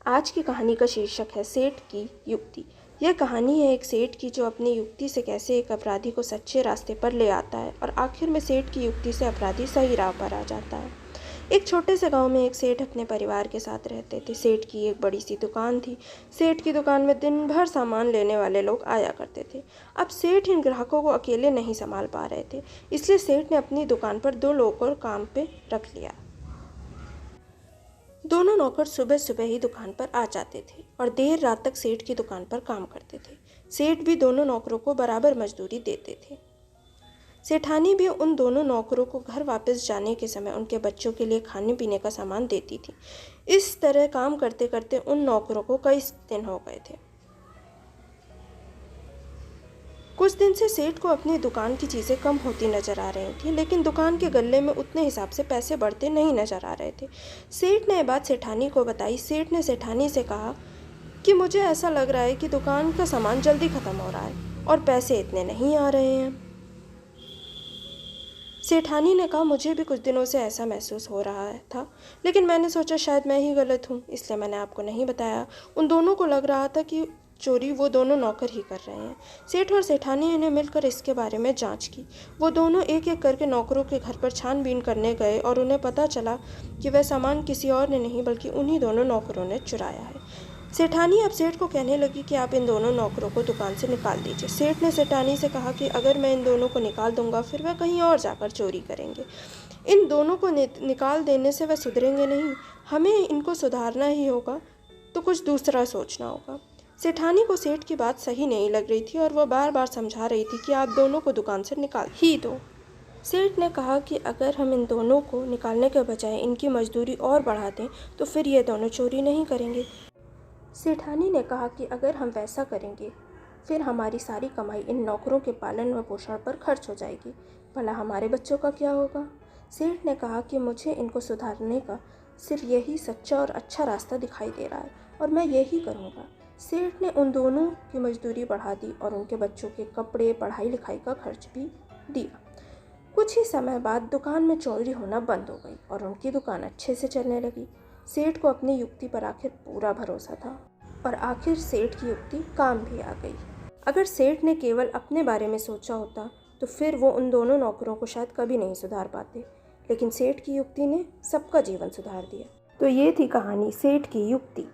आज की कहानी का शीर्षक है सेठ की युक्ति। यह कहानी है एक सेठ की जो अपनी युक्ति से कैसे एक अपराधी को सच्चे रास्ते पर ले आता है और आखिर में सेठ की युक्ति से अपराधी सही राह पर आ जाता है। एक छोटे से गांव में एक सेठ अपने परिवार के साथ रहते थे। सेठ की एक बड़ी सी दुकान थी। सेठ की दुकान में दिन भर सामान लेने वाले लोग आया करते थे। अब सेठ इन ग्राहकों को अकेले नहीं संभाल पा रहे थे, इसलिए सेठ ने अपनी दुकान पर 2 लोगों को काम पे रख लिया। दोनों नौकर सुबह सुबह ही दुकान पर आ जाते थे और देर रात तक सेठ की दुकान पर काम करते थे। सेठ भी दोनों नौकरों को बराबर मजदूरी देते थे। सेठानी भी उन दोनों नौकरों को घर वापस जाने के समय उनके बच्चों के लिए खाने पीने का सामान देती थी। इस तरह काम करते करते उन नौकरों को कई दिन हो गए थे। कुछ दिन से सेठ को अपनी दुकान की चीज़ें कम होती नजर आ रही थी, लेकिन दुकान के गल्ले में उतने हिसाब से पैसे बढ़ते नहीं नजर आ रहे थे। सेठ ने यह बात सेठानी को बताई। सेठ ने सेठानी से कहा कि मुझे ऐसा लग रहा है कि दुकान का सामान जल्दी ख़त्म हो रहा है और पैसे इतने नहीं आ रहे हैं। सेठानी ने कहा, मुझे भी कुछ दिनों से ऐसा महसूस हो रहा था, लेकिन मैंने सोचा शायद मैं ही गलत हूँ, इसलिए मैंने आपको नहीं बताया। उन दोनों को लग रहा था कि चोरी वो दोनों नौकर ही कर रहे हैं। सेठ और सेठानी ने मिलकर इसके बारे में जांच की। वो दोनों एक एक करके नौकरों के घर पर छानबीन करने गए और उन्हें पता चला कि वह सामान किसी और ने नहीं बल्कि उन्हीं दोनों नौकरों ने चुराया है। सेठानी अब सेठ को कहने लगी कि आप इन दोनों नौकरों को दुकान से निकाल दीजिए। सेठ ने सेठानी से कहा कि अगर मैं इन दोनों को निकाल दूंगा फिर वह कहीं और जाकर चोरी करेंगे। इन दोनों को निकाल देने से वह सुधरेंगे नहीं, हमें इनको सुधारना ही होगा, तो कुछ दूसरा सोचना होगा। सेठानी को सेठ की बात सही नहीं लग रही थी और वह बार बार समझा रही थी कि आप दोनों को दुकान से निकाल ही दो। सेठ ने कहा कि अगर हम इन दोनों को निकालने के बजाय इनकी मजदूरी और बढ़ा दें तो फिर ये दोनों चोरी नहीं करेंगे। सेठानी ने कहा कि अगर हम वैसा करेंगे फिर हमारी सारी कमाई इन नौकरों के पालन व पोषण पर खर्च हो जाएगी, भला हमारे बच्चों का क्या होगा। सेठ ने कहा कि मुझे इनको सुधारने का सिर्फ यही सच्चा और अच्छा रास्ता दिखाई दे रहा है और मैं यही करूँगा। सेठ ने उन दोनों की मजदूरी बढ़ा दी और उनके बच्चों के कपड़े, पढ़ाई लिखाई का खर्च भी दिया। कुछ ही समय बाद दुकान में चोरी होना बंद हो गई और उनकी दुकान अच्छे से चलने लगी। सेठ को अपनी युक्ति पर आखिर पूरा भरोसा था और आखिर सेठ की युक्ति काम भी आ गई। अगर सेठ ने केवल अपने बारे में सोचा होता तो फिर वो उन दोनों नौकरों को शायद कभी नहीं सुधार पाते, लेकिन सेठ की युक्ति ने सबका जीवन सुधार दिया। तो ये थी कहानी सेठ की युक्ति।